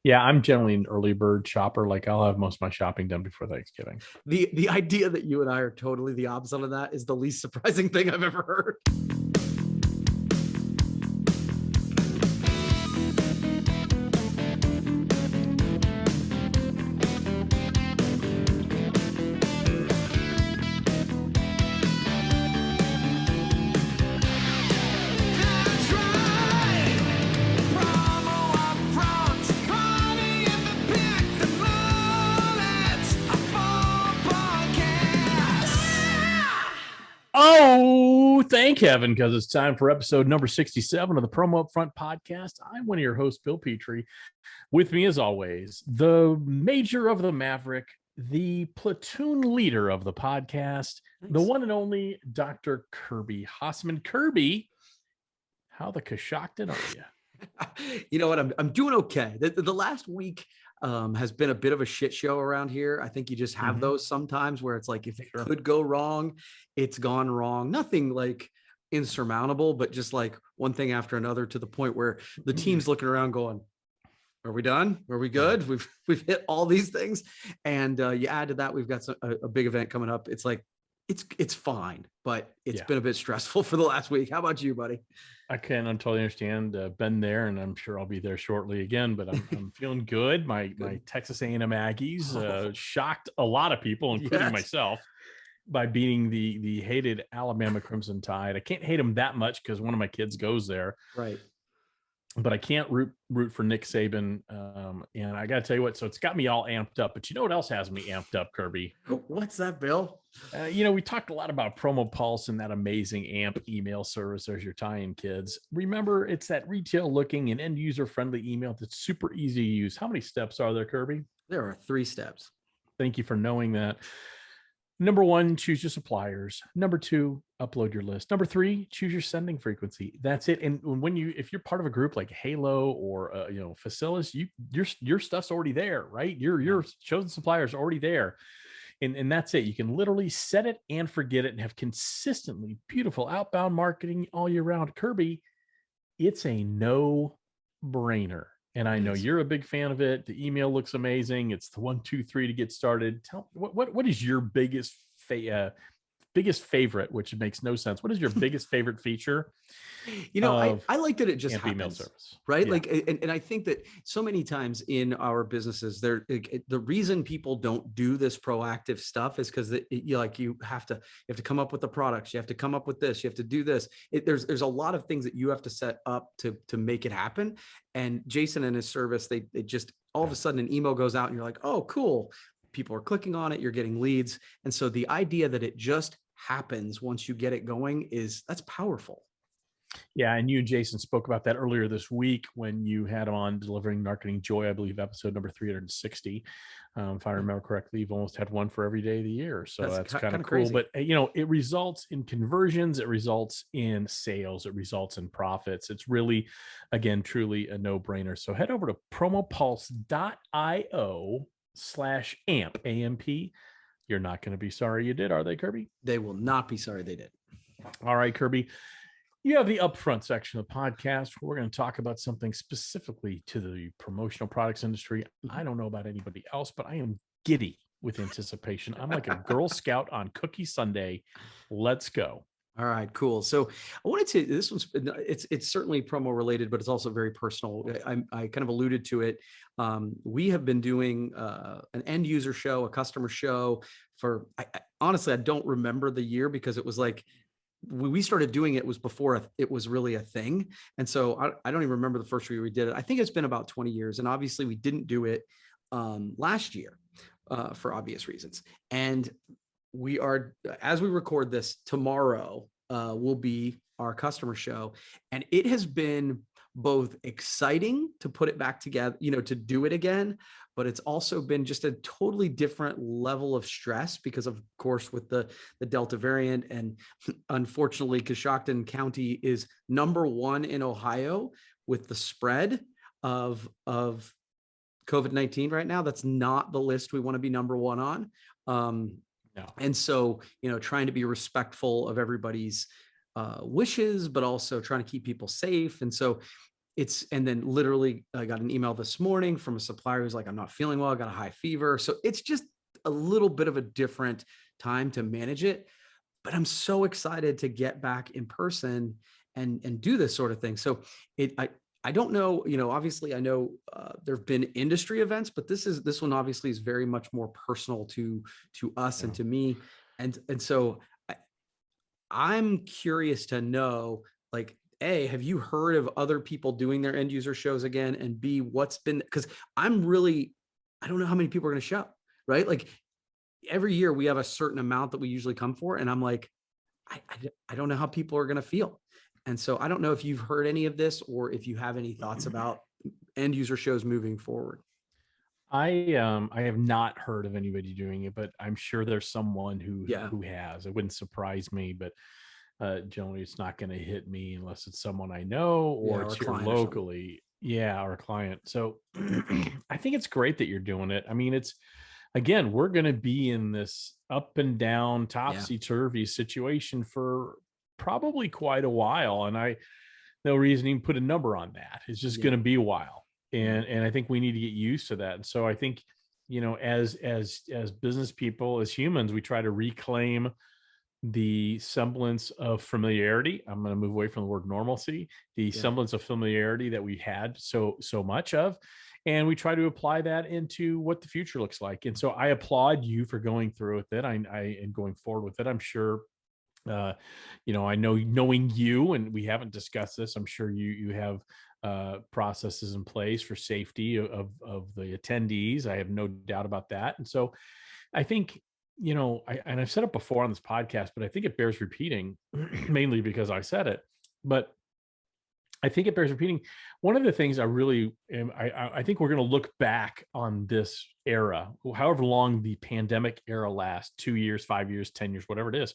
Yeah, I'm generally an early bird shopper. Like I'll have most of my shopping done before Thanksgiving. The idea that you and I are totally the opposite of that is the least surprising thing I've ever heard. That's right. Promo UPFront, money in the pick, the bullets, a full podcast. Oh, thank heaven, because it's time for episode number 67 of the Promo UPFront Podcast. I'm one of your hosts, Bill Petrie. With me, as always, the major of the Maverick, the platoon leader of the podcast, the one and only Dr. Kirby Hasseman. Kirby, how the Kashakton are you? You know what? I'm doing okay. The last week has been a bit of a shit show around here. I think you just have those sometimes where it's like, if it could go wrong, it's gone wrong. Nothing like insurmountable, but just like one thing after another, to the point where the team's looking around going, are we done? Are we good? We've hit all these things. And you add to that, we've got a big event coming up. It's like, it's fine, but it's been a bit stressful for the last week. How about you, buddy? I totally understand. Been there, and I'm sure I'll be there shortly again. But I'm feeling good. My Texas A&M Aggies shocked a lot of people, including myself, by beating the hated Alabama Crimson Tide. I can't hate them that much because one of my kids goes there, Right? but I can't root for Nick Saban. And I got to tell you what, so it's got me all amped up. But you know what else has me amped up, Kirby? What's that, Bill? We talked a lot about Promo Pulse and that amazing AMP email service. There's your tie-in, kids. Remember, it's that retail-looking and end-user-friendly email that's super easy to use. How many steps are there, Kirby? There are 3 steps. Thank you for knowing that. Number 1, choose your suppliers. Number 2, upload your list. Number 3, choose your sending frequency. That's it. And if you're part of a group like Halo or Facilis, your stuff's already there, right? Your chosen suppliers already there. And that's it. You can literally set it and forget it and have consistently beautiful outbound marketing all year round. Kirby, it's a no-brainer. And I know you're a big fan of it. The email looks amazing. It's the 1, 2, 3 to get started. Tell what is your biggest favorite, which makes no sense. What is your biggest favorite feature? I like that it just happens, email service, right? Yeah. Like, and I think that so many times in our businesses, the reason people don't do this proactive stuff is because you have to come up with the products, you have to come up with this, you have to do this. There's a lot of things that you have to set up to make it happen. And Jason and his service, they just all of a sudden an email goes out, and you're like, oh, cool. People are clicking on it, you're getting leads. And so the idea that it just happens once you get it going that's powerful. Yeah, and you and Jason spoke about that earlier this week when you had him on Delivering Marketing Joy, I believe, episode number 360. If I remember correctly, you've almost had one for every day of the year. So that's kind of cool. Crazy. But, it results in conversions. It results in sales. It results in profits. It's really, again, truly a no-brainer. So head over to promopulse.io/AMP, A-M-P. You're not going to be sorry you did, are they, Kirby? They will not be sorry they did. All right, Kirby. You have the upfront section of the podcast where we're going to talk about something specifically to the promotional products industry. I don't know about anybody else, but I am giddy with anticipation. I'm like a Girl Scout on Cookie Sunday. Let's go. All right, cool. So I wanted to, it's certainly promo related, but it's also very personal. I kind of alluded to it. We have been doing an end user show, a customer show for, honestly, I don't remember the year, because it was like, we started doing it was before it was really a thing. And so I don't even remember the first year we did it. I think it's been about 20 years. And obviously we didn't do it last year for obvious reasons. And we are, as we record this, tomorrow will be our customer show. And it has been both exciting to put it back together, to do it again, but it's also been just a totally different level of stress because, of course, with the Delta variant, and unfortunately, Coshocton County is number 1 in Ohio with the spread of COVID-19 right now. That's not the list we want to be number 1 on. No. And so, trying to be respectful of everybody's wishes, but also trying to keep people safe. And so and then literally I got an email this morning from a supplier who's like, I'm not feeling well, I got a high fever. So it's just a little bit of a different time to manage it. But I'm so excited to get back in person and do this sort of thing. So I don't know, obviously I know there've been industry events, but this one obviously is very much more personal to us and to me. And so I'm curious to know, like, A, have you heard of other people doing their end user shows again? And B, what's been, because I don't know how many people are going to show, right? Like every year we have a certain amount that we usually come for. And I'm like, I don't know how people are going to feel. And so I don't know if you've heard any of this or if you have any thoughts about end user shows moving forward. I have not heard of anybody doing it, but I'm sure there's someone who has. It wouldn't surprise me, but generally it's not going to hit me unless it's someone I know or it's here locally. Or a client. So I think it's great that you're doing it. I mean, again, we're going to be in this up and down, topsy-turvy situation for probably quite a while. And no reason to even put a number on that. It's just going to be a while. And I think we need to get used to that. And so I think, as business people, as humans, we try to reclaim the semblance of familiarity. I'm going to move away from the word normalcy, the semblance of familiarity that we had so much of. And we try to apply that into what the future looks like. And so I applaud you for going through with it. And going forward with it. I'm sure, I know, knowing you, and we haven't discussed this, I'm sure you have processes in place for safety of the attendees. I have no doubt about that. And so I think, and I've said it before on this podcast, but I think it bears repeating mainly because I said it, but I think it bears repeating. One of the things I really am, I think we're going to look back on this era, however long the pandemic era lasts, 2 years, 5 years, 10 years, whatever it is.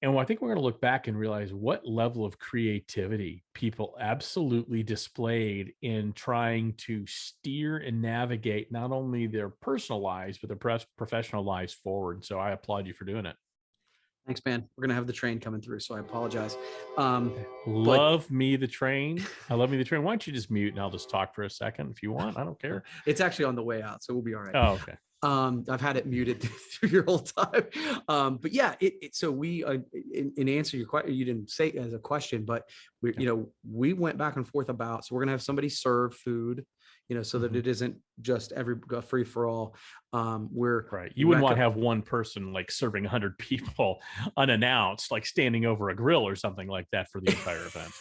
And I think we're going to look back and realize what level of creativity people absolutely displayed in trying to steer and navigate not only their personal lives, but their professional lives forward. So I applaud you for doing it. Thanks, man. We're going to have the train coming through, so I apologize. Love me the train. I love me the train. Why don't you just mute and I'll just talk for a second if you want. I don't care. It's actually on the way out, so we'll be all right. Oh, okay. I've had it muted through your whole time. But yeah, so we, in answer to your question, you didn't say it as a question, but we went back and forth about, so we're going to have somebody serve food, so that it isn't just a free for all. We're right. You wouldn't want to have one person like serving 100 people unannounced, like standing over a grill or something like that for the entire event.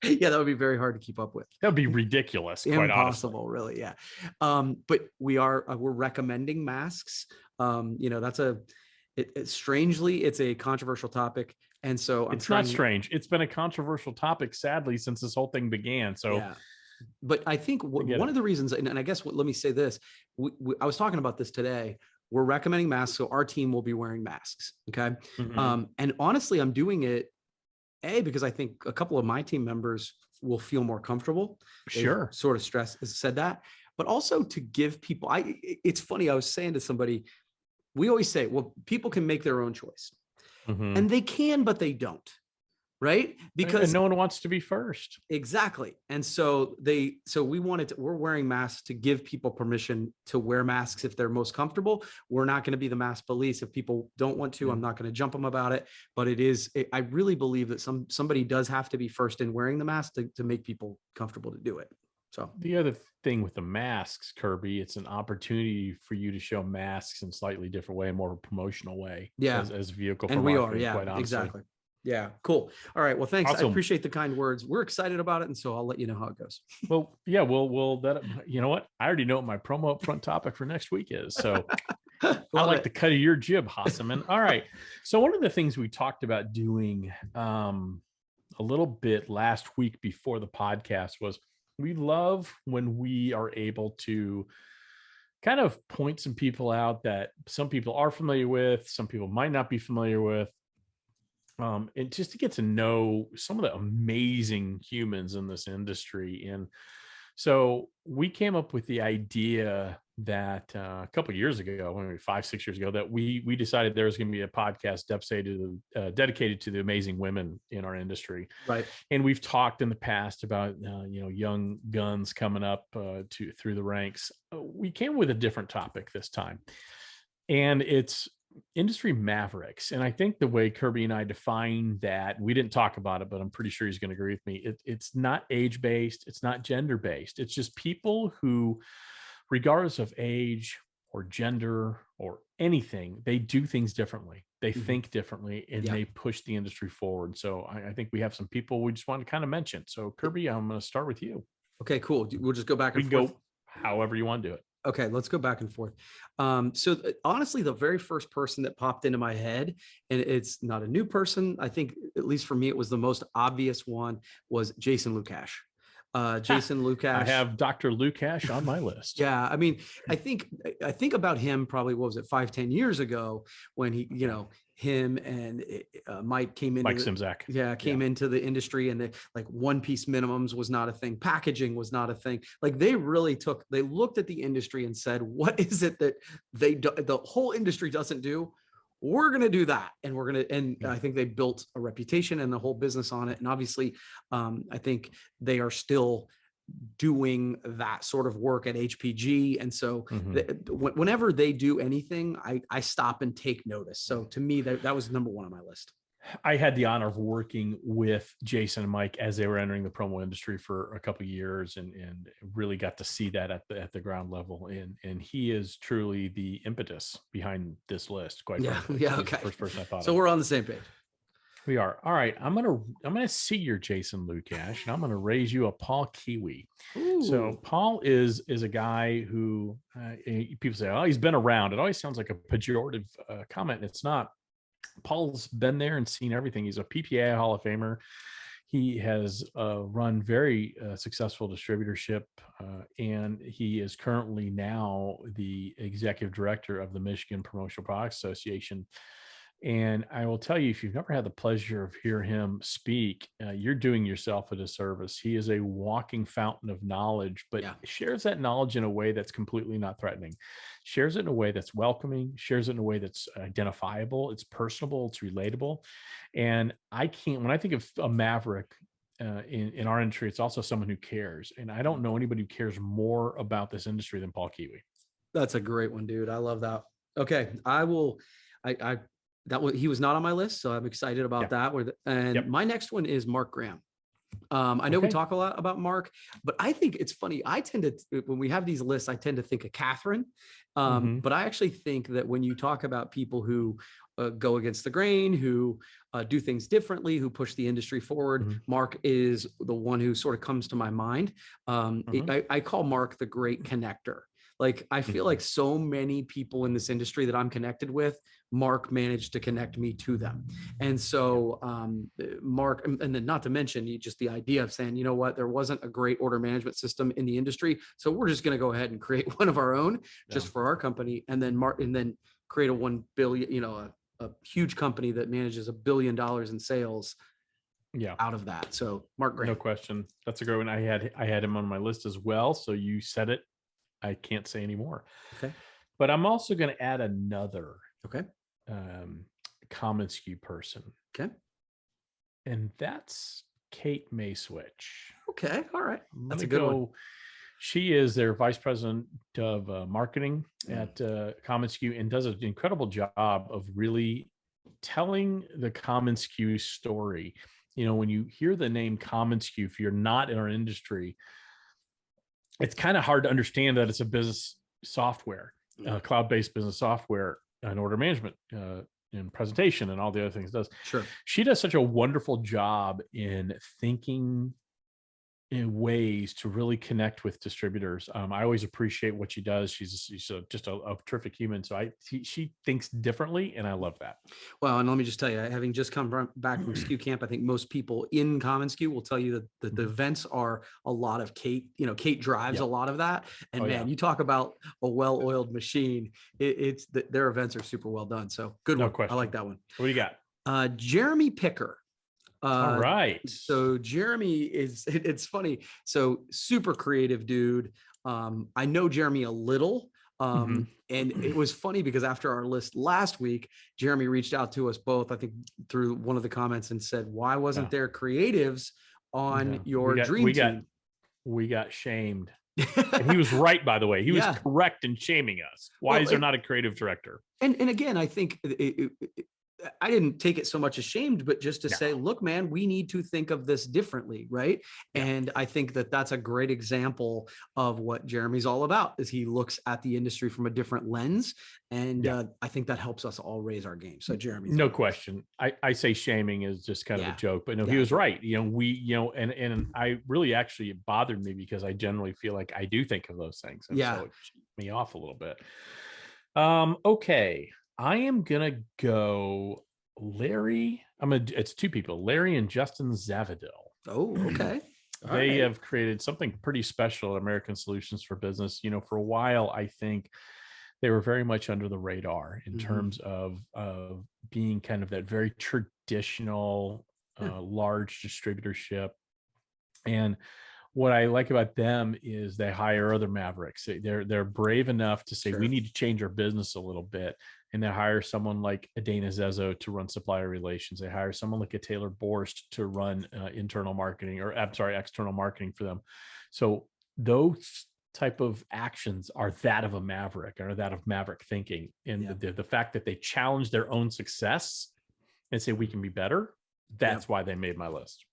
Yeah, that would be very hard to keep up with. That would be ridiculous. Impossible, really. Yeah. But we're recommending masks. Strangely, it's a controversial topic. And so it's not strange. It's been a controversial topic, sadly, since this whole thing began. So, yeah. But I think one of the reasons, and I guess let me say this, I was talking about this today. We're recommending masks. So our team will be wearing masks. Okay. Mm-hmm. And honestly, I'm doing it because I think a couple of my team members will feel more comfortable. Sure. They've sort of said that, but also to give people, it's funny. I was saying to somebody, we always say, well, people can make their own choice, and they can, but they don't. Right. Because no one wants to be first. Exactly. And so we're wearing masks to give people permission to wear masks if they're most comfortable. We're not going to be the mask police. If people don't want to, I'm not going to jump them about it. But I really believe that somebody does have to be first in wearing the mask to make people comfortable to do it. So the other thing with the masks, Kirby, it's an opportunity for you to show masks in a slightly different way, a more promotional way. Yeah. As vehicle. And we are. Yeah, exactly. Yeah. Cool. All right. Well, thanks. Awesome. I appreciate the kind words. We're excited about it. And so I'll let you know how it goes. Well, yeah, that, you know what? I already know what my promo upfront topic for next week is. So I like the cut of your jib, Hasseman. All right. So one of the things we talked about doing a little bit last week before the podcast was we love when we are able to kind of point some people out that some people are familiar with, some people might not be familiar with. And just to get to know some of the amazing humans in this industry. And so we came up with the idea that a couple of years ago, maybe 5-6 years ago, that we decided there was going to be a podcast dedicated to the amazing women in our industry. Right. And we've talked in the past about young guns coming up through the ranks. We came with a different topic this time, and it's industry mavericks. And I think the way Kirby and I define that, we didn't talk about it, but I'm pretty sure he's going to agree with me. It's not age based. It's not gender based. It's just people who, regardless of age or gender or anything, they do things differently. They think differently, and they push the industry forward. So I think we have some people we just want to kind of mention. So Kirby, I'm going to start with you. Okay, cool. We'll just go back and We can forth. go however you want to do it. Okay, let's go back and forth. Honestly, the very first person that popped into my head, and it's not a new person, I think, at least for me, it was the most obvious one, was Jason Lukash. Jason Lukash. I have Dr. Lukash on my list. Yeah, I mean, I think about him probably, what was it, 5-10 years ago, when he, him and Mike came into Mike Simzak. came into the industry, and like one-piece minimums was not a thing, packaging was not a thing. Like they looked at the industry and said, what is it that the whole industry doesn't do? We're going to do that. And I think they built a reputation and the whole business on it. And obviously, I think they are still doing that sort of work at HPG. And so whenever they do anything, I stop and take notice. So to me, that was number one on my list. I had the honor of working with Jason and Mike as they were entering the promo industry for a couple of years, and really got to see that at the ground level. And he is truly the impetus behind this list. Quite frankly. Yeah. He's Okay. the first person I thought So of. we're on the same page. We are. All right. I'm gonna see your Jason Lukash, and I'm gonna raise you a Paul Kiwi. Ooh. So Paul is a guy who people say, oh, he's been around. It always sounds like a pejorative comment, and it's not. Paul's been there and seen everything. He's a PPA Hall of Famer. He has run very successful distributorship, and he is currently now the executive director of the Michigan Promotional Products Association. And I will tell you, if you've never had the pleasure of hearing him speak, you're doing yourself a disservice. He is a walking fountain of knowledge, but shares that knowledge in a way that's completely not threatening, shares it in a way that's welcoming, shares it in a way that's identifiable, it's personable, it's relatable. And when I think of a maverick in our industry, it's also someone who cares. And I don't know anybody who cares more about this industry than Paul Kiwi. That's a great one, dude. I love that. Okay. He was not on my list, so I'm excited about that. My next one is Mark Graham. I know we talk a lot about Mark, but I think it's funny. When we have these lists, I tend to think of Catherine. But I actually think that when you talk about people who go against the grain, who do things differently, who push the industry forward, Mark is the one who sort of comes to my mind. I call Mark the great connector. Like, I feel like so many people in this industry that I'm connected with, Mark managed to connect me to them. And so Mark, and then not to mention just the idea of saying, you know what, there wasn't a great order management system in the industry, so we're just going to go ahead and create one of our own just for our company. And then create a 1 billion, a huge company that manages $1 billion in sales out of that. So Mark Graham. No question. That's a great one. I had him on my list as well. So you said it. I can't say anymore. Okay. But I'm also going to add another common SKU person. Okay. And that's Kate Mayswitch. Okay. All right. That's a good one. She is their vice president of marketing at Common SKU, and does an incredible job of really telling the Common SKU story. When you hear the name Common SKU, if you're not in our industry, it's kind of hard to understand that it's a business software, cloud-based business software and order management and presentation and all the other things it does. Sure. She does such a wonderful job in thinking in ways to really connect with distributors. I always appreciate what she does. She's just a terrific human. So she thinks differently, and I love that. Well, and let me just tell you, having just come back from SKU camp, I think most people in Common SKU will tell you that the events are a lot of Kate. Kate drives a lot of that. And you talk about a well-oiled machine. Their events are super well done. So good one. Question. I like that one. What do you got? Jeremy Picker. All right. So Jeremy it's funny. So super creative dude. I know Jeremy a little. And it was funny because after our list last week, Jeremy reached out to us both, I think through one of the comments, and said, why wasn't there creatives on your dream team? We got shamed. And he was right, by the way. He was correct in shaming us. Why is there not a creative director? And again, I think I didn't take it so much as shamed, but just to say, look, man, we need to think of this differently, right? And I think that that's a great example of what Jeremy's all about, is he looks at the industry from a different lens. And I think that helps us all raise our game. So Jeremy, no question. I say shaming is just kind of a joke, but no, he was right. And I really actually, it bothered me because I generally feel like I do think of those things. And so it checked me off a little bit. Okay. I am gonna go Larry. It's two people, Larry and Justin Zavadil. Oh, okay. They have created something pretty special at American Solutions for Business. For a while, I think they were very much under the radar in terms of being kind of that very traditional, large distributorship. And what I like about them is they hire other mavericks. They're brave enough to say, we need to change our business a little bit. And they hire someone like a Dana Zezo to run supplier relations. They hire someone like a Taylor Borst to run external marketing for them. So those type of actions are that of a maverick, or that of maverick thinking. And the fact that they challenge their own success and say, we can be better. That's why they made my list.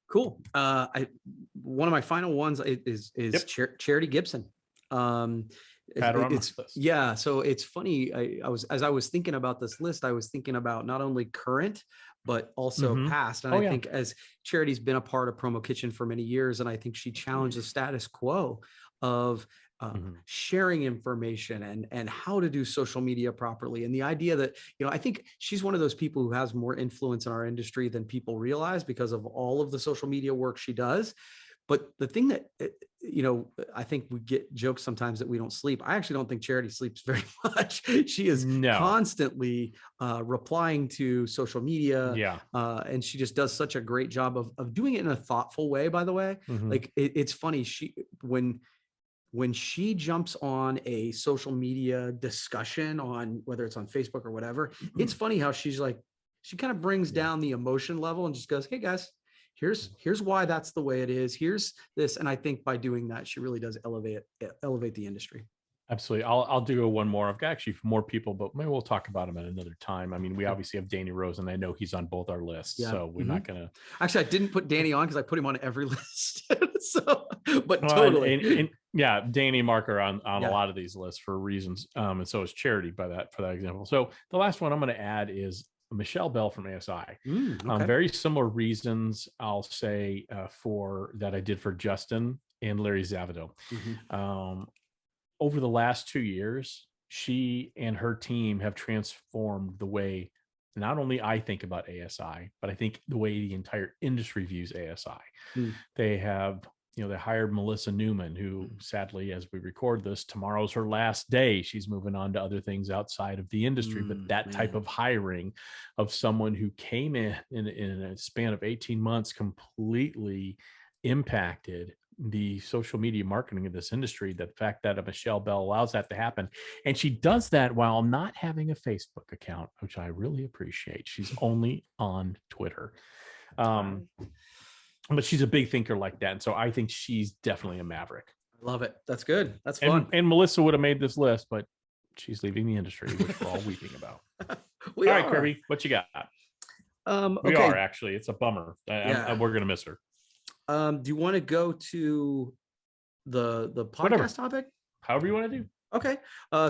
Cool. One of my final ones is Charity Gibson. So it's funny. As I was thinking about this list, I was thinking about not only current, but also past. And I think as Charity's been a part of Promo Kitchen for many years, and I think she challenged the status quo of sharing information and how to do social media properly. And the idea that, I think she's one of those people who has more influence in our industry than people realize because of all of the social media work she does. But the thing that, I think we get jokes sometimes that we don't sleep. I actually don't think Charity sleeps very much. She is constantly replying to social media. And she just does such a great job of doing it in a thoughtful way, by the way. Like it's funny. When she jumps on a social media discussion on whether it's on Facebook or whatever, it's funny how she's like, she kind of brings down the emotion level and just goes, hey guys, here's why that's the way it is. Here's this. And I think by doing that, she really does elevate the industry. Absolutely. I'll do one more. I've got actually more people, but maybe we'll talk about them at another time. I mean, we obviously have Danny Rose, and I know he's on both our lists, so we're not going to. Actually, I didn't put Danny on because I put him on every list. Totally. Danny and Mark are on a lot of these lists for reasons, and so is Charity for that example. So the last one I'm going to add is Michelle Bell from ASI. Very similar reasons, I'll say, for that I did for Justin and Larry Zavadil. Over the last 2 years, she and her team have transformed the way not only I think about ASI, but I think the way the entire industry views ASI. They have, they hired Melissa Newman, who sadly, as we record this, tomorrow's her last day. She's moving on to other things outside of the industry. But that type of hiring of someone who came in a span of 18 months, completely impacted the social media marketing of this industry, the fact that Michelle Bell allows that to happen. And she does that while not having a Facebook account, which I really appreciate. She's only on Twitter. But she's a big thinker like that. And so I think she's definitely a maverick. Love it. That's good. That's fun. And Melissa would have made this list, but she's leaving the industry, which we're all weeping about. All right, Kirby, what you got? We are actually. It's a bummer. We're going to miss her. Do you want to go to the podcast topic? However you want to do. Okay.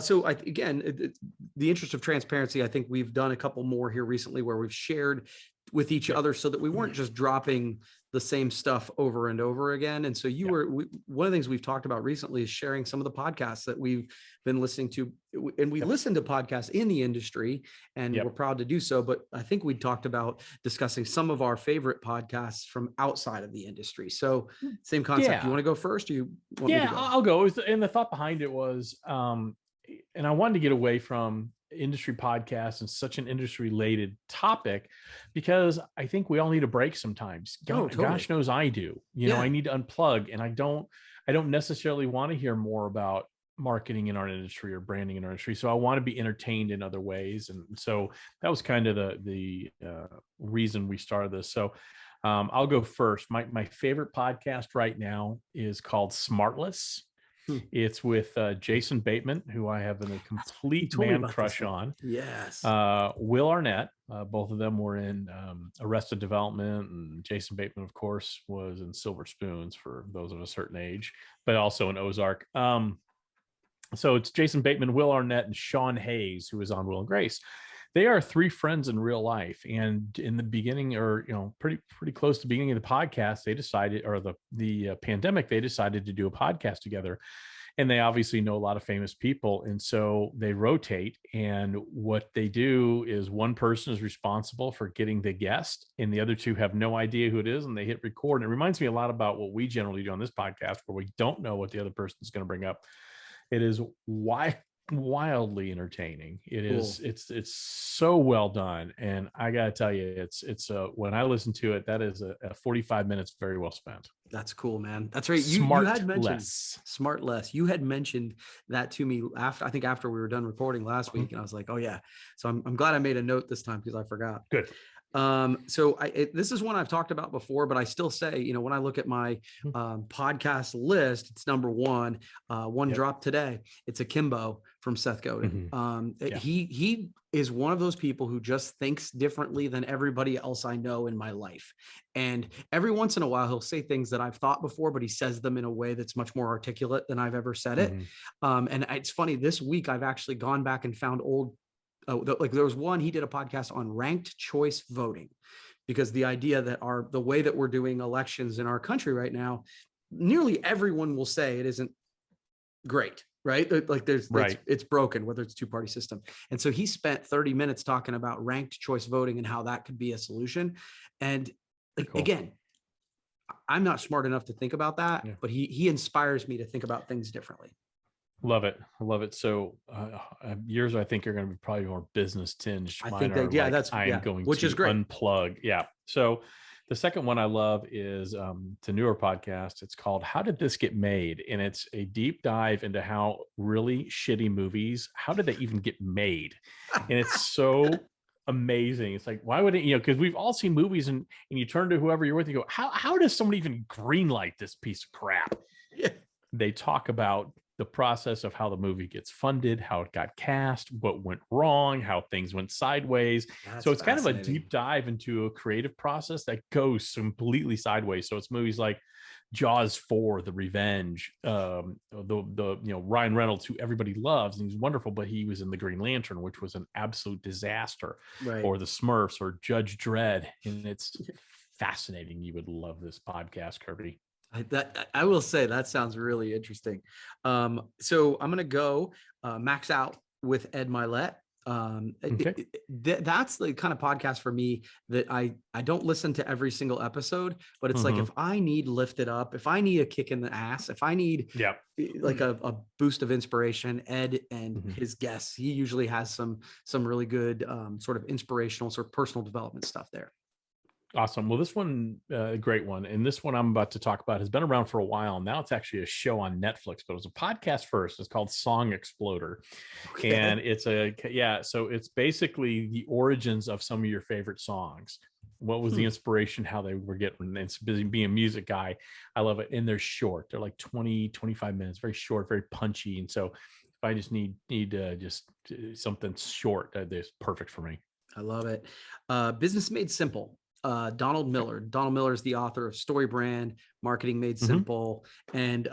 So again, the interest of transparency, I think we've done a couple more here recently where we've shared with each other so that we weren't just dropping the same stuff over and over again. And so one of the things we've talked about recently is sharing some of the podcasts that we've been listening to, and we listen to podcasts in the industry, and we're proud to do so. But I think we talked about discussing some of our favorite podcasts from outside of the industry. So same concept. Do you want to go first? Or you want me to go? I'll go. And the thought behind it was, and I wanted to get away from industry podcasts and such an industry related topic, because I think we all need a break sometimes. Gosh knows I do. I need to unplug, and I don't necessarily want to hear more about marketing in our industry or branding in our industry. So I want to be entertained in other ways. And so that was kind of the reason we started this. So I'll go first. My favorite podcast right now is called Smartless. It's with Jason Bateman, who I have a complete man crush on. Yes. Will Arnett. Both of them were in Arrested Development, and Jason Bateman, of course, was in Silver Spoons for those of a certain age, but also in Ozark. So it's Jason Bateman, Will Arnett, and Sean Hayes, who is on Will and Grace. They are three friends in real life, and in the beginning, or pretty close to the beginning of the podcast, they decided, or the pandemic, they decided to do a podcast together. And they obviously know a lot of famous people, and so they rotate. And what they do is one person is responsible for getting the guest, and the other two have no idea who it is, and they hit record. And it reminds me a lot about what we generally do on this podcast, where we don't know what the other person is going to bring up. It is wildly entertaining. It is. It's so well done, and I gotta tell you, it's when I listen to it, that is a 45 minutes very well spent. That's cool, man. That's right. You had mentioned Smartless. You had mentioned that to me after we were done recording last week, and I was like, oh yeah. So I'm glad I made a note this time because I forgot. Good. So this is one I've talked about before, but I still say, when I look at my podcast list, it's number one. One dropped today. It's Akimbo from Seth Godin. He is one of those people who just thinks differently than everybody else I know in my life. And every once in a while, he'll say things that I've thought before, but he says them in a way that's much more articulate than I've ever said it. And it's funny, this week, I've actually gone back and found there was one, he did a podcast on ranked choice voting, because the idea that the way that we're doing elections in our country right now, nearly everyone will say it isn't great, right? Like it's broken, whether it's two-party system. And so he spent 30 minutes talking about ranked choice voting and how that could be a solution. And again, I'm not smart enough to think about that, but he inspires me to think about things differently. Love it. I love it. So yours, I think, are going to be probably more business tinged. I think that, which is great. Unplug. Yeah. So the second one I love is it's a newer podcast. It's called How Did This Get Made? And it's a deep dive into how really shitty movies, how did they even get made? And it's so amazing. It's like, why would it, because we've all seen movies and you turn to whoever you're with, you go, how does someone even greenlight this piece of crap? Yeah. They talk about the process of how the movie gets funded, how it got cast, what went wrong, how things went sideways. So it's kind of a deep dive into a creative process that goes completely sideways. So it's movies like Jaws 4, The Revenge, Ryan Reynolds, who everybody loves and he's wonderful, but he was in The Green Lantern, which was an absolute disaster, or The Smurfs, or Judge Dredd. And it's fascinating. You would love this podcast, Kirby. I will say that sounds really interesting. So I'm going to go max out with Ed Milet. That's the kind of podcast for me that I don't listen to every single episode, but it's like, if I need lifted up, if I need a kick in the ass, if I need like a boost of inspiration, Ed and his guests, he usually has some really good sort of inspirational sort of personal development stuff there. Awesome. Well, this one, a great one. And this one I'm about to talk about has been around for a while. Now it's actually a show on Netflix, but it was a podcast first. It's called Song Exploder. Okay. And so it's basically the origins of some of your favorite songs. What was the inspiration, how they were getting, it's busy being a music guy. I love it. And they're short. They're like 20, 25 minutes, very short, very punchy. And so if I just need just something short, that's perfect for me. I love it. Business Made Simple. Donald Miller. Donald Miller is the author of Story Brand, Marketing Made Simple. And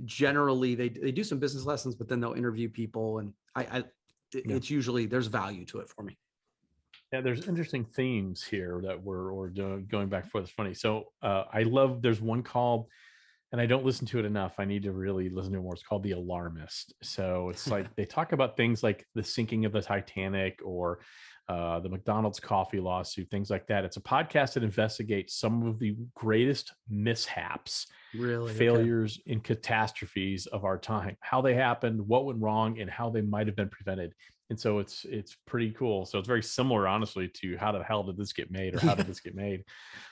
generally they do some business lessons, but then they'll interview people. And it's usually, there's value to it for me. Yeah, there's interesting themes here that we're going back for. It's funny. So I love, there's one called, and I don't listen to it enough. I need to really listen to it more. It's called The Alarmist. So it's like, they talk about things like the sinking of the Titanic, or the McDonald's coffee lawsuit, things like that. It's a podcast that investigates some of the greatest mishaps, failures, and catastrophes of our time, how they happened, what went wrong, and how they might have been prevented. And so it's pretty cool. So it's very similar, honestly, to How the Hell Did This Get Made, or How Did This Get Made?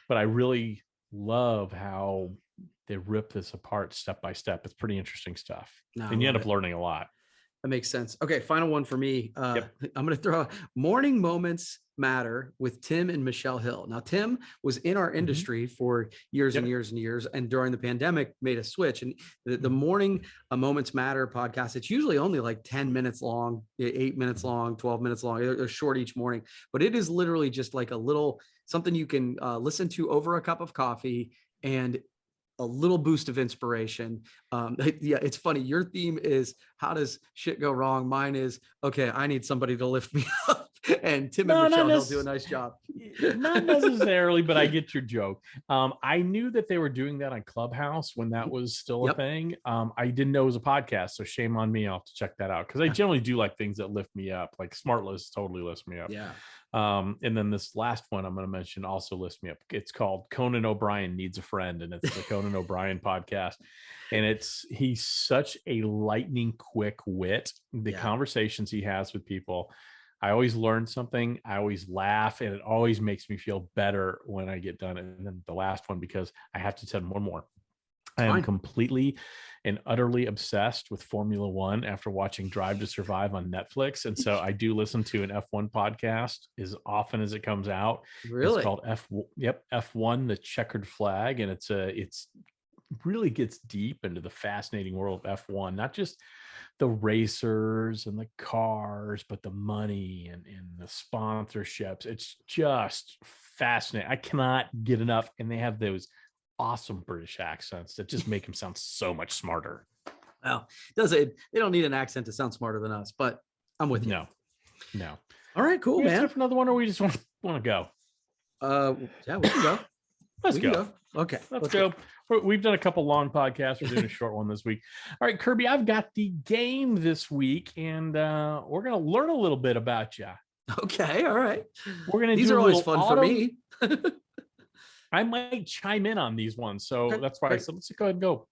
But I really love how they rip this apart step by step. It's pretty interesting stuff. No, I And you end love up it. learning a lot. That makes sense. Okay, final one for me. Yep. I'm going to throw Morning Moments Matter with Tim and Michelle Hill. Now, Tim was in our industry for years and Yep. years and years, and during the pandemic made a switch. And the Morning Moments Matter podcast, it's usually only like 10 minutes long, 8 minutes long, 12 minutes long. They're short each morning, but it is literally just like a little something you can listen to over a cup of coffee and a little boost of inspiration. Yeah, it's funny. Your theme is how does shit go wrong? Mine is, okay, I need somebody to lift me up. And Tim No, and not Michelle Hill do a nice job. Not necessarily, but I get your joke. I knew that they were doing that on Clubhouse when that was still a Yep. thing. I didn't know it was a podcast, so shame on me. I'll have to check that out because I generally do like things that lift me up. Like Smart List totally lifts me up. Yeah. And then this last one I'm going to mention also lifts me up. It's called Conan O'Brien Needs a Friend, and it's the Conan O'Brien podcast. And he's such a lightning quick wit. The conversations he has with people, I always learn something. I always laugh, and it always makes me feel better when I get done. And then the last one, because I have to tell one more. I am completely and utterly obsessed with Formula One after watching Drive to Survive on Netflix. And so I do listen to an F1 podcast as often as it comes out. Really? It's called F1, the Checkered Flag. And it's really gets deep into the fascinating world of F1, not just the racers and the cars, but the money and the sponsorships. It's just fascinating. I cannot get enough. And they have those awesome British accents that just make him sound so much smarter. Well, does it? They don't need an accent to sound smarter than us, but I'm with you. No. All right, cool, We got man. time for another one, or we just want to go? Yeah, we can go. Let's We can go. Okay, Let's go. We've done a couple long podcasts. We're doing a short one this week. All right, Kirby, I've got the game this week, and we're going to learn a little bit about you. Okay, all right. We're going to These do are a always little fun for me. I might chime in on these ones. So Okay, that's why I great. said, let's go ahead and go.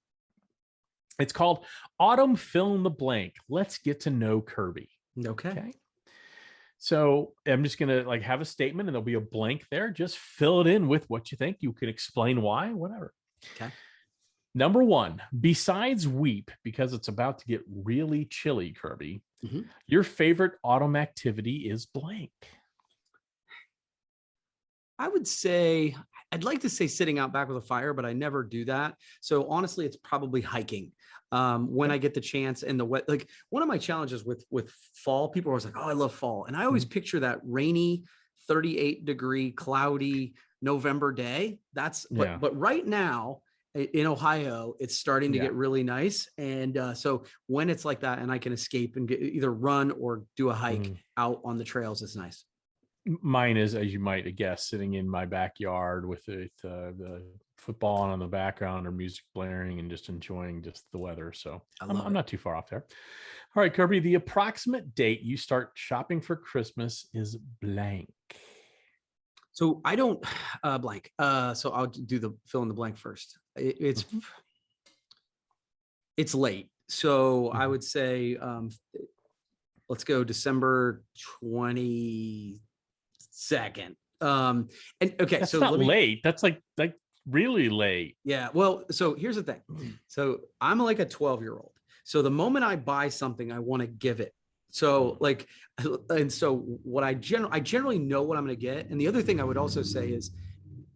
It's called Autumn Fill in the Blank. Let's get to know Kirby. Okay. Okay. So I'm just going to have a statement and there'll be a blank there. Just fill it in with what you think. You can explain why, whatever. Okay. Number one, besides weep, because it's about to get really chilly, Kirby, your favorite autumn activity is blank. I would say, I'd like to say sitting out back with a fire, but I never do that. So honestly, it's probably hiking. When I get the chance and the wet, like one of my challenges with fall, people are always like, oh, I love fall. And I always picture that rainy, 38-degree, cloudy November day. But right now in Ohio, it's starting to get really nice. And so when it's like that and I can escape and either run or do a hike out on the trails, it's nice. Mine is, as you might guess, sitting in my backyard with the football on the background or music blaring and just enjoying just the weather. So I'm not too far off there. All right, Kirby, the approximate date you start shopping for Christmas is blank. So I don't blank. So I'll do the fill in the blank first. It's late. So I would say let's go December 22nd. And okay, That's so not late. That's like really late. Yeah. Well, so here's the thing. So I'm like a 12-year-old. So the moment I buy something, I want to give it. So so what I generally know what I'm going to get. And the other thing I would also say is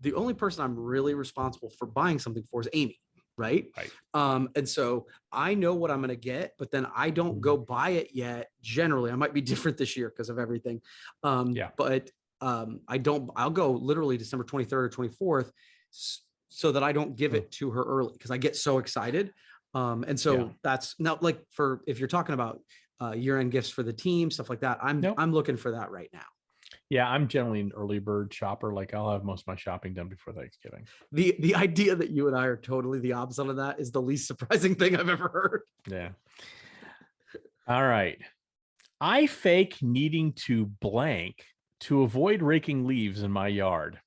the only person I'm really responsible for buying something for is Amy. Right. And so I know what I'm going to get, but then I don't go buy it yet. Generally, I might be different this year because of everything. But I'll go literally December 23rd or 24th so that I don't give it to her early because I get so excited. And so that's now if you're talking about year-end gifts for the team, stuff like that, I'm looking for that right now. Yeah, I'm generally an early bird shopper. Like I'll have most of my shopping done before Thanksgiving. The idea that you and I are totally the opposite of that is the least surprising thing I've ever heard. Yeah. All right. I fake needing to blank to avoid raking leaves in my yard.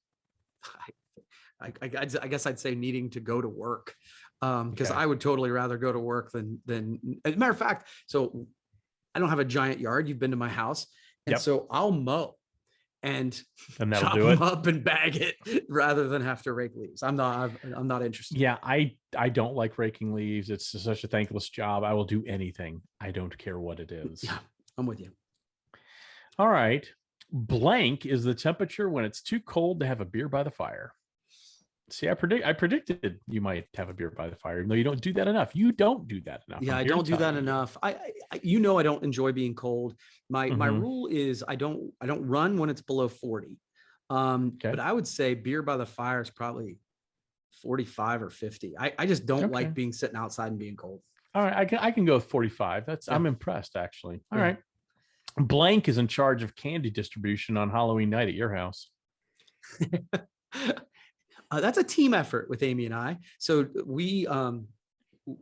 I guess I'd say needing to go to work because I would totally rather go to work than as a matter of fact. So I don't have a giant yard. You've been to my house. And so I'll mow. and that'll chop do it. them up and bag it rather than have to rake leaves. I'm not interested. Yeah, I don't like raking leaves. It's such a thankless job. I will do anything. I don't care what it is. Yeah, I'm with you. All right. Blank is the temperature when it's too cold to have a beer by the fire. See, I predicted you might have a beer by the fire. No, you don't do that enough. You don't do that enough. Yeah, I'm I here to don't do tell that you. enough. I I don't enjoy being cold. My Mhm. rule is I don't run when it's below 40. Okay. But I would say beer by the fire is probably 45 or 50. I just don't Okay. like being sitting outside and being cold. All right, I can go with 45. Yeah. I'm impressed actually. All Yeah. right. Blank is in charge of candy distribution on Halloween night at your house. That's a team effort with Amy and I. So we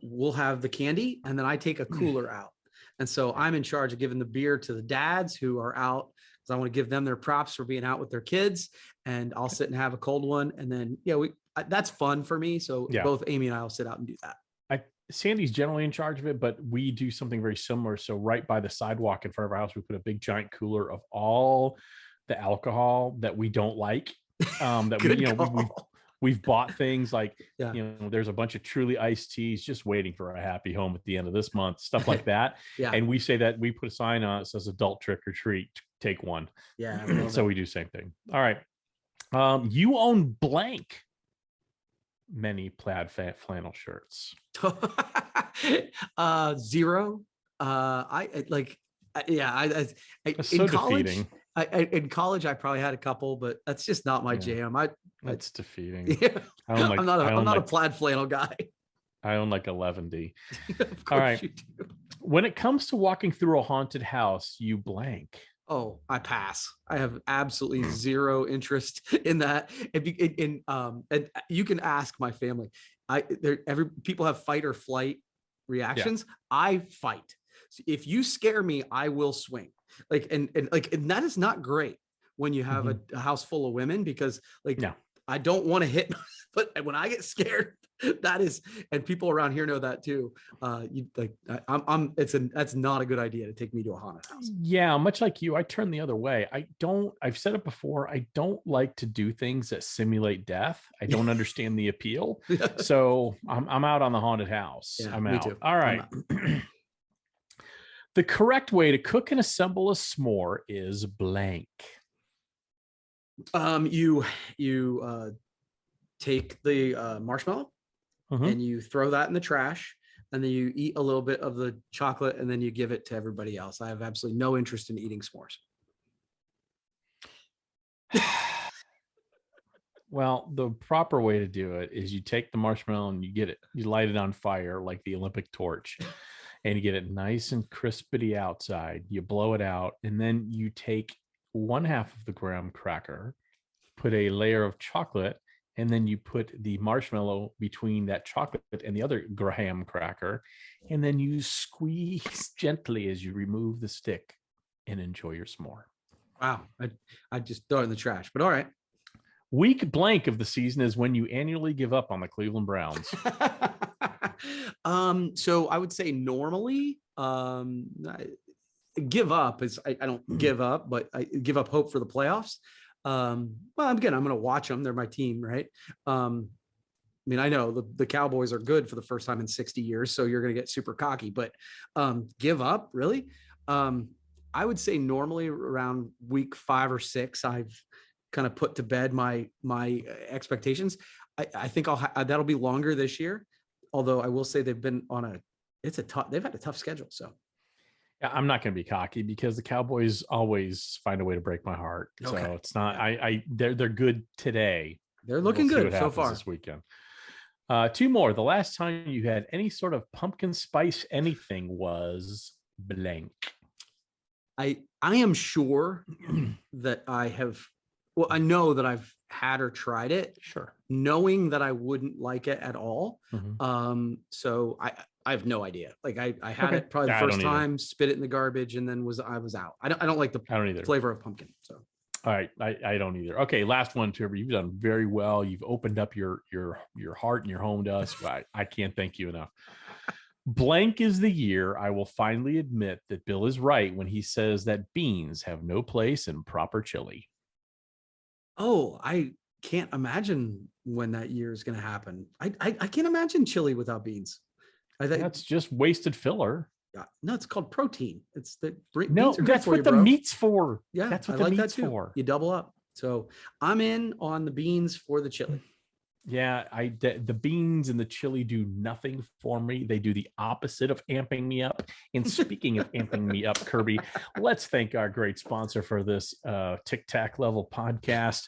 we'll have the candy and then I take a cooler out. And so I'm in charge of giving the beer to the dads who are out because I want to give them their props for being out with their kids. And I'll sit and have a cold one. And then, that's fun for me. So Yeah. both Amy and I will sit out and do that. Sandy's generally in charge of it, but we do something very similar. So right by the sidewalk in front of our house, we put a big giant cooler of all the alcohol that we don't like. That we, Good call. we've bought things like, Yeah. there's a bunch of truly iced teas just waiting for a happy home at the end of this month, stuff like that. Yeah. And we say that we put a sign on it says adult trick or treat, take one. Yeah. I love So it. we do the same thing. All right. You own blank many plaid flannel shirts. 0. That's In so college, defeating. in college, I probably had a couple, but that's just not my Yeah. jam. That's defeating. Yeah, I own like, I'm not a plaid flannel guy. I own like 11D. Of course All right. you do. When it comes to walking through a haunted house, you blank. Oh, I pass. I have absolutely zero interest in that. And you can ask my family. People have fight or flight reactions. I fight. So if you scare me, I will swing. And that is not great when you have a house full of women because No. I don't want to hit, but when I get scared, that is, and people around here know that too. That's not a good idea to take me to a haunted house. Yeah, much like you, I turn the other way. I've said it before, I don't like to do things that simulate death. I don't understand the appeal. So I'm out on the haunted house. Yeah, I'm me out. too. All right. The correct way to cook and assemble a s'more is blank. You take the marshmallow Mhm. and you throw that in the trash, and then you eat a little bit of the chocolate, and then you give it to everybody else. I have absolutely no interest in eating s'mores. Well, the proper way to do it is you take the marshmallow and you light it on fire like the Olympic torch, and you get it nice and crispity outside. You blow it out, and then you take 1/2 of the graham cracker, put a layer of chocolate, and then you put the marshmallow between that chocolate and the other graham cracker, and then you squeeze gently as you remove the stick and enjoy your s'more. Wow, I just throw it in the trash. But all right. Week blank of the season is when you annually give up on the Cleveland Browns. So I would say normally, give up is I don't give up, but I give up hope for the playoffs. Well, again, I'm going to watch them. They're my team, right? I mean, I know the Cowboys are good for the first time in 60 years, so you're going to get super cocky, but give up, really? I would say normally around week 5 or 6, I've kind of put to bed my expectations. I think that'll be longer this year. Although I will say they've been they've had a tough schedule. So Yeah, I'm not going to be cocky because the Cowboys always find a way to break my heart. Okay. So it's not. They're good today. they're looking We'll see good what so happens far. this weekend. 2 more. The last time you had any sort of pumpkin spice anything was blank. I am sure that I know that I've had or tried it, Sure. knowing that I wouldn't like it at all. Mhm. So I have no idea. Like I had Okay. it probably Yeah, I the first don't either. time, spit it in the garbage, and then I was out. I don't like the I don't either. flavor of pumpkin. So All right, I don't either. Okay, last one, Kirby. You've done very well. You've opened up your heart and your home to us. I can't thank you enough. Blank is the year I will finally admit that Bill is right when he says that beans have no place in proper chili. Oh, I can't imagine when that year is going to happen. I can't imagine chili without beans. I think That's just wasted filler. no, it's called protein. It's the No, beans are good that's for what you, the bro. meat's for. Yeah, That's what I the like that meat's too. for. You double up. So I'm in on the beans for the chili. Yeah, the beans and the chili do nothing for me. They do the opposite of amping me up. And speaking of amping me up, Kirby, let's thank our great sponsor for this Tic Tac level podcast,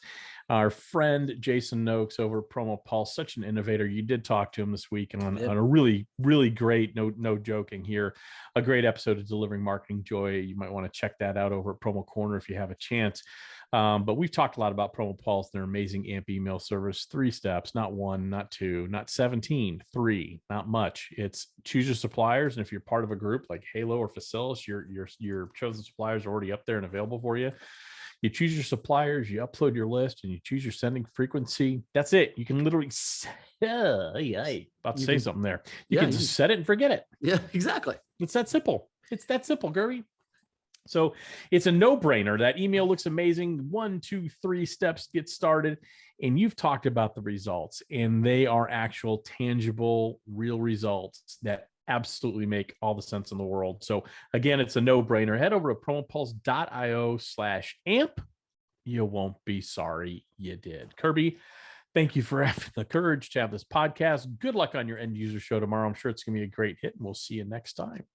our friend Jason Noakes over at Promo Pulse. Such an innovator. You did talk to him this week, and on a really, really great, no joking here, a great episode of Delivering Marketing Joy. You might want to check that out over at Promo Corner if you have a chance. But we've talked a lot about Promo Pulse, their amazing AMP email service. 3 steps, not 1, not 2, not 17, 3, not much. It's choose your suppliers. And if you're part of a group like Halo or Facilis, your chosen suppliers are already up there and available for you. You choose your suppliers, you upload your list, and you choose your sending frequency. That's it. You can literally about to say something there. You can just set it and forget it. Yeah, exactly. It's that simple. It's that simple, Kirby. So it's a no-brainer. That email looks amazing. 1, 2, 3 steps get started. And you've talked about the results, and they are actual, tangible, real results that absolutely make all the sense in the world. So again, it's a no-brainer. Head over to promopulse.io/amp. You won't be sorry you did. Kirby, thank you for having the courage to have this podcast. Good luck on your end user show tomorrow. I'm sure it's going to be a great hit, and we'll see you next time.